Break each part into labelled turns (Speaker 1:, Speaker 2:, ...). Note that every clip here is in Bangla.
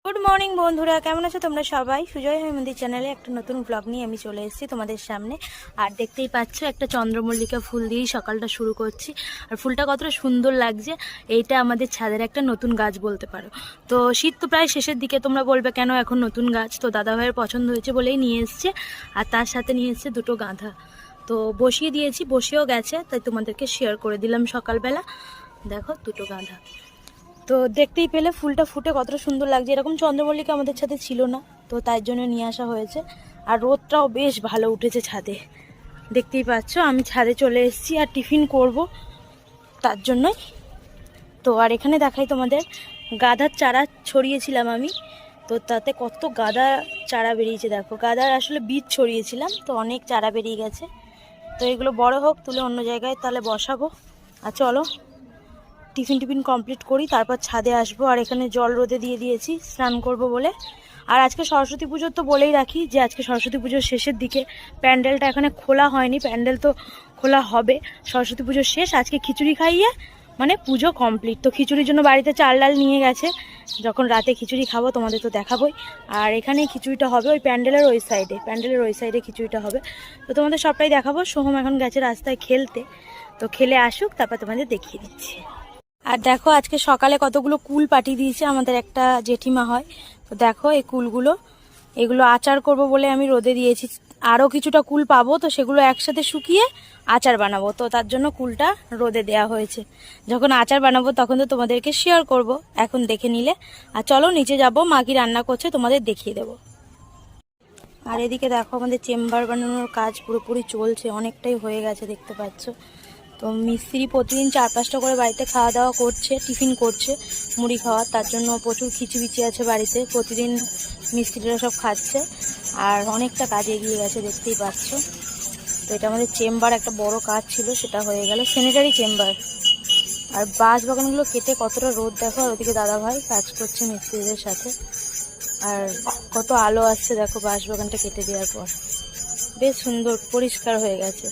Speaker 1: গুড মর্নিং বন্ধুরা, কেমন আছো তোমরা সবাই? সুজয় হেমন্দির চ্যানেলে একটা নতুন ব্লগ নিয়ে আমি চলে এসেছি তোমাদের সামনে। আর দেখতেই পাচ্ছ একটা চন্দ্রমল্লিকা ফুল দিয়েই সকালটা শুরু করছি। আর ফুলটা কতটা সুন্দর লাগছে। এইটা আমাদের ছাদের একটা নতুন গাছ বলতে পারো। তো শীত তো প্রায় শেষের দিকে, তোমরা বলবে কেন এখন নতুন গাছ? তো দাদাভাইয়ের পছন্দ হয়েছে বলেই নিয়ে এসছে। আর তার সাথে নিয়ে এসছে দুটো গাঁদা। তো বসিয়ে দিয়েছি, বসেও গেছে, তাই তোমাদেরকে শেয়ার করে দিলাম সকালবেলা। দেখো দুটো গাঁদা। তো দেখতেই পেলে ফুলটা ফুটে কতটা সুন্দর লাগছে। এরকম চন্দ্রমল্লিকা আমাদের ছাদে ছিল না, তো তাই জন্য নিয়ে আসা হয়েছে। আর রোদটাও বেশ ভালো উঠেছে ছাদে, দেখতেই পাচ্ছ। আমি ছাদে চলে এসেছি আর টিফিন করব, তার জন্যই। তো আর এখানে দেখাই তোমাদের, গাঁদার চারা ছড়িয়েছিলাম আমি, তো তাতে কত গাঁদা চারা বেরিয়েছে। দেখো, গাঁদার আসলে বীজ ছড়িয়েছিলাম, তো অনেক চারা বেরিয়ে গেছে। তো এগুলো বড় হোক, তুলে অন্য জায়গায় তাহলে বসাবো। আর চলো টিফিন কমপ্লিট করি, তারপর ছাদে আসবো। আর এখানে জল রোদে দিয়ে দিয়েছি স্নান করব বলে। আর আজকে সরস্বতী পুজোর তো বলেই রাখি যে আজকে সরস্বতী পুজোর শেষের দিকে। প্যান্ডেলটা এখানে খোলা হয়নি, প্যান্ডেল তো খোলা হবে সরস্বতী পুজোর শেষ। আজকে খিচুড়ি খাইয়ে মানে পুজো কমপ্লিট। তো খিচুড়ির জন্য বাড়িতে চাল ডাল নিয়ে গেছে, যখন রাতে খিচুড়ি খাবো তোমাদের তো দেখাবোই। আর এখানে খিচুড়িটা হবে ওই প্যান্ডেলের ওই সাইডে খিচুড়িটা হবে। তো তোমাদের সবটাই দেখাবো। সোহম এখন গেছে রাস্তায় খেলতে, তো খেলে আসুক, তারপর তোমাদের দেখিয়ে দিচ্ছি। আর দেখো, আজকে সকালে কতগুলো কুল পাঠিয়ে দিয়েছে আমাদের একটা জেঠিমা হয়। তো দেখো এই কুলগুলো, এগুলো আচার করব বলে আমি রোদে দিয়েছি। আরও কিছুটা কুল পাবো, তো সেগুলো একসাথে শুকিয়ে আচার বানাবো। তো তার জন্য কুলটা রোদে দেয়া হয়েছে। যখন আচার বানাবো তখন তো তোমাদেরকে শেয়ার করব, এখন দেখে নিলে। আর চলো নিচে যাব, মা কি রান্না করছে তোমাদের দেখিয়ে দেবো। আর এদিকে দেখো, আমাদের চেম্বার বানানোর কাজ পুরোপুরি চলছে, অনেকটাই হয়ে গেছে দেখতে পাচ্ছ। তো মিস্ত্রি প্রতিদিন 4-5টা করে বাড়িতে খাওয়া দাওয়া করছে, টিফিন করছে মুড়ি খাওয়া। তার জন্য প্রচুর খিচিবিচি আছে বাড়িতে, প্রতিদিন মিস্ত্রিরা সব খাচ্ছে। আর অনেকটা কাজ এগিয়ে গেছে দেখতেই পাচ্ছ। তো এটা আমাদের চেম্বার, একটা বড় কাজ ছিল, সেটা হয়ে গেল, স্যানিটারি চেম্বার। আর বাঁশ বাগানগুলো কেটে কতটা রোদ দেখো। আর ওদিকে দাদাভাই কাজ করছে মিস্ত্রিদের সাথে। আর কত আলো আসছে দেখো বাঁশ বাগানটা কেটে দেওয়ার পর, বেশ সুন্দর পরিষ্কার হয়ে গেছে।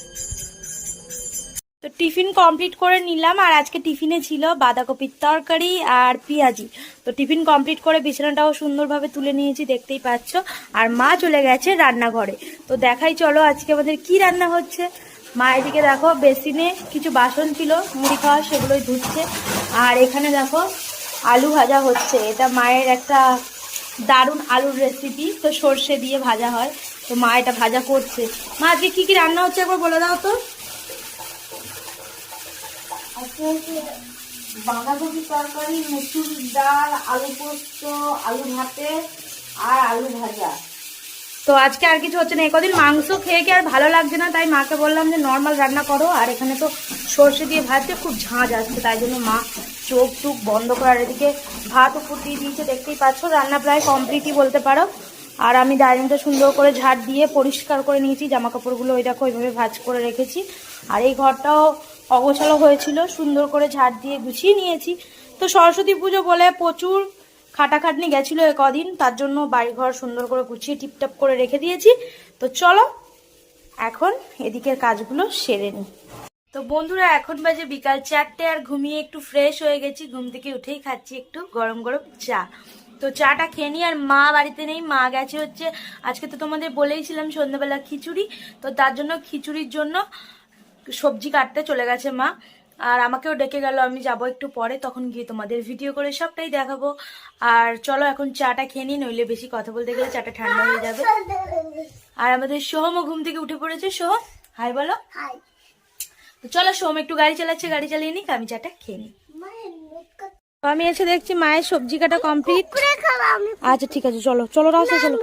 Speaker 1: তো টিফিন কমপ্লিট করে নিলাম। আর আজকে টিফিনে ছিল বাঁধাকপির তরকারি আর পেঁয়াজি। তো টিফিন কমপ্লিট করে বিছানাটাও সুন্দরভাবে তুলে নিয়েছি, দেখতেই পাচ্ছ। আর মা চলে গেছে রান্নাঘরে। তো দেখাই চলো আজকে আমাদের কি রান্না হচ্ছে। মা এদিকে দেখো বেসিনে কিছু বাসন ছিল মুড়ি খাওয়া, সেগুলোই ধুচ্ছে। আর এখানে দেখো আলু ভাজা হচ্ছে। এটা মায়ের একটা দারুণ আলুর রেসিপি, তো সর্ষে দিয়ে ভাজা হয়। তো মা এটা ভাজা করছে। মা আজকে কি কি রান্না হচ্ছে একবার বলে দাও তো।
Speaker 2: বাঁধাকপি তরকারি, মুসুর ডাল, আলু পোস্ত, আলু ভাতে আর আলু ভাজা।
Speaker 1: তো আজকে আর কিছু হচ্ছে না। একদিন মাংস খেয়ে আর ভালো লাগছে না, তাই মাকে বললাম যে নর্মাল রান্না করো। আর এখানে তো সর্ষে দিয়ে ভাজছে, খুব ঝাঁঝ আসছে, তাই জন্য মা চোখ টুক বন্ধ করার এদিকে ভাত উপর দিয়ে দিয়েছে, দেখতেই পাচ্ছ। রান্না প্রায় কমপ্লিটই বলতে পারো। আর আমি ডাইনিংটা সুন্দর করে ঝাড় দিয়ে পরিষ্কার করে নিয়েছি, জামা কাপড়গুলো ওই দেখো ওইভাবে ভাঁজ করে রেখেছি। আর এই ঘরটাও অগোছালো হয়েছিল, সুন্দর করে ঝাড় দিয়ে গুছিয়ে নিয়েছি। তো সরস্বতী পুজো বলে প্রচুর খাটাখাটনি গেছিল কদিন, তার জন্য বাড়িঘর সুন্দর করে গুছিয়ে টিপটাপ করে রেখে দিয়েছি। তো চলো এখন এদিকের কাজগুলো সেরে নিই। তো বন্ধুরা, এখন বাজে বিকাল 4টে। আর ঘুমিয়ে একটু ফ্রেশ হয়ে গেছি, ঘুম থেকে উঠেই খাচ্ছি একটু গরম গরম চা। তো চাটা খেয়ে নিই। আর মা বাড়িতে নেই, মা গেছে হচ্ছে আজকে তো তোমাদের বলেইছিলাম সন্ধ্যাবেলা খিচুড়ি, তো তার জন্য খিচুড়ির জন্য সবজি কাটতে চলে গেছে মা। আর আমাকেও ডেকে গেল, আমি যাব একটু পরে, তখন গিয়ে তোমাদের ভিডিও করে সবটাই দেখাবো। আর চলো এখন চাটা খেয়ে নিই, নইলে বেশি কথা বলতে গেলে চাটা ঠান্ডা হয়ে যাবে। আর আমাদের সোহমও ঘুম থেকে উঠে পড়েছে। সোহম হাই বলো।
Speaker 2: হাই।
Speaker 1: তো চলো, সোহম একটু গাড়ি চালাচ্ছে, গাড়ি চালিয়ে নিক, আমি চাটা খেয়ে নিই। আমি এসে দেখছি মায়ের সবজি কাটা কমপ্লিট। আচ্ছা ঠিক আছে, চলো চলো রাস্তায় চলো।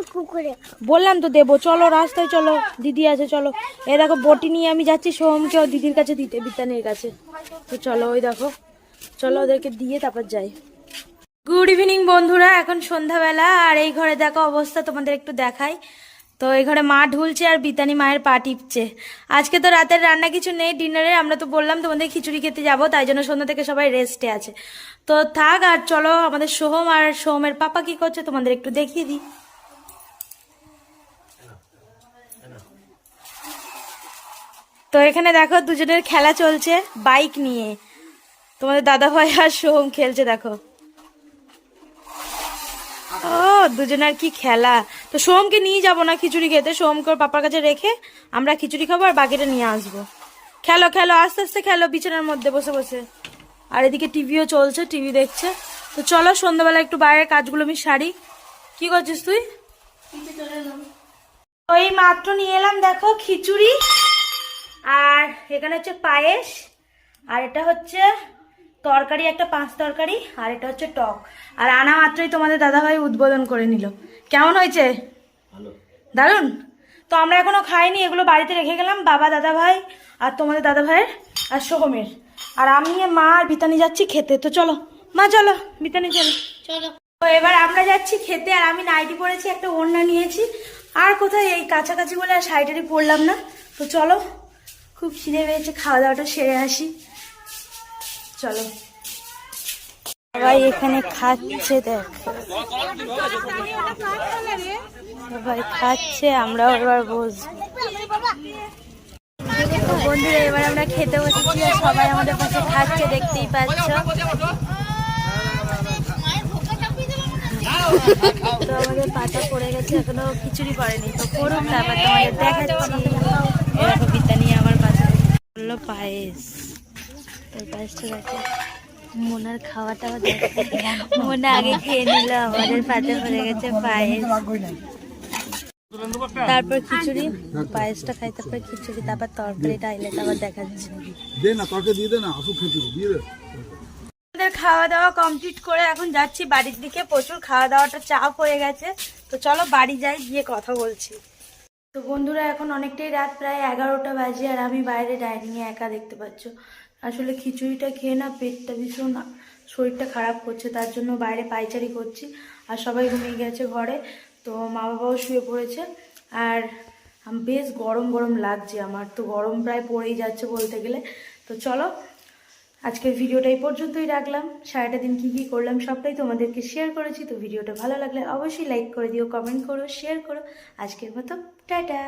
Speaker 1: বললাম তো দেবো, চলো রাস্তায় চলো, দিদি আছে চলো। এ দেখো বটি নিয়ে আমি যাচ্ছি সোহমকে ও দিদির কাছে দিতে, বিতানের কাছে। তো চলো ওই দেখো, চলো ওদেরকে দিয়ে তারপর যাই। গুড ইভিনিং বন্ধুরা, এখন সন্ধ্যাবেলা। আর এই ঘরে দেখো অবস্থা, তোমাদের একটু দেখাই। তো এই ঘরে মা ঢুলছে আর বিতানি মায়ের পা টিপছে। আজকে তো রাতের রান্না কিছু নেই ডিনারে, আমরা তো বললাম তোমাদের খিচুড়ি খেতে যাবো, তাই জন্য সন্ধ্যা থেকে সবাই রেস্টে আছে। তো থাক। আর চলো আমাদের সোহম আর সোহমের পাপা কি করছে তোমাদের একটু দেখিয়ে দিই। তো এখানে দেখো দুজনের খেলা চলছে বাইক নিয়ে। তোমাদের দাদা ভাই আর সোহম খেলছে দেখো। ও দুজনের কি খেলা। তো সোমকে নিয়ে যাব না খিচুড়ি খেতে, সোমকে ওর পাপার কাছে রেখে আমরা খিচুড়ি খাবো আর বাকিটা নিয়ে আসবো। খেলো খেলো আস্তে আস্তে খেলো বিছানার মধ্যে বসে বসে। আর এদিকে টিভিও চলছে, টিভি দেখছে। তো চলো সন্ধ্যাবেলা একটু বাইরের কাজগুলো আমি সারি। কি করছিস তুই? ওই মাত্র নিয়ে এলাম দেখো খিচুড়ি, আর এখানে হচ্ছে পায়েস, আর এটা হচ্ছে তরকারি, একটা 5 তরকারি, আর এটা হচ্ছে টক। আর আনা মাত্রই তোমাদের দাদাভাই উদ্বোধন করে নিল। কেমন হয়েছে? দারুন। তো আমরা এখনো খাইনি, এগুলো বাড়িতে রেখে গেলাম, বাবা দাদাভাই আর তোমাদের দাদাভাইয়ের আর সোহমের। আর আমি মা আর বিতানি যাচ্ছি খেতে। তো চলো মা, চলো বিতানি চলো।
Speaker 2: চলো।
Speaker 1: তো এবার আমরা যাচ্ছি খেতে। আর আমি নাইটি পরেছি, একটা ওড়না নিয়েছি, আর কোথায় এই কাছাকাছি বলে আর শাড়িটারি পরলাম না। তো চলো, খুব খিদে পেয়েছে, খাওয়া দাওয়াটা সেরে আসি। চলো। সবাই এখানে খাচ্ছে, দেখ সবাই খাচ্ছে, আমরাও এবার বসবো। বন্ধুরা এবার আমরা খেতে বসেছি আর সবাই আমাদের পাশে খাচ্ছে, দেখতেই পাচ্ছ। তো আমাদের পাতা পড়ে গেছে, এখনো খিচুড়ি পড়েনি, তো পড়ুক তারপর তোমাদের দেখাচ্ছি। এরকম বিদ্যা নিয়ে আমার পাশে বললো পায়েস, তোর পায়েসটা দেখো। মোনার খাওয়াটাও দেখো, মোনা আগে খেয়ে নিল, আমাদের পাতে পড়ে গেছে পায়েস, তারপর খিচুড়ি, পায়েসটা খাই, তারপর খিচুড়ি, তারপর তরকারিটা আইলে তারপর দেখাচ্ছি। আমাদের খাওয়া দাওয়া কমপ্লিট করে এখন যাচ্ছি বাড়ির দিকে। প্রচুর খাওয়া দাওয়াটা চাপ হয়ে গেছে, তো চলো বাড়ি যাই, গিয়ে কথা বলছি। তো বন্ধুরা এখন অনেকটাই রাত, প্রায় 11টা বাজে, আর আমি বাইরে ডাইনিংয়ে একা, দেখতে পাচ্ছ। আসলে খিচুড়িটা খেয়ে না পেটটা ভীষণ, শরীরটা খারাপ করছে, তার জন্য বাইরে পায়চারি করছি। আর সবাই ঘুমিয়ে গেছে ঘরে, তো মা বাবাও শুয়ে পড়েছে। আর বেশ গরম গরম লাগছে, আমার তো গরম প্রায় পড়েই যাচ্ছে বলতে গেলে। তো চলো আজকের ভিডিওটা এই পর্যন্তই রাখলাম। সারাটা দিন কি কি করলাম সবটাই তোমাদেরকে শেয়ার করেছি। তো ভিডিওটা ভালো লাগলে অবশ্যই লাইক করে দিও, কমেন্ট করো, শেয়ার করো। আজকের মতো টাটা।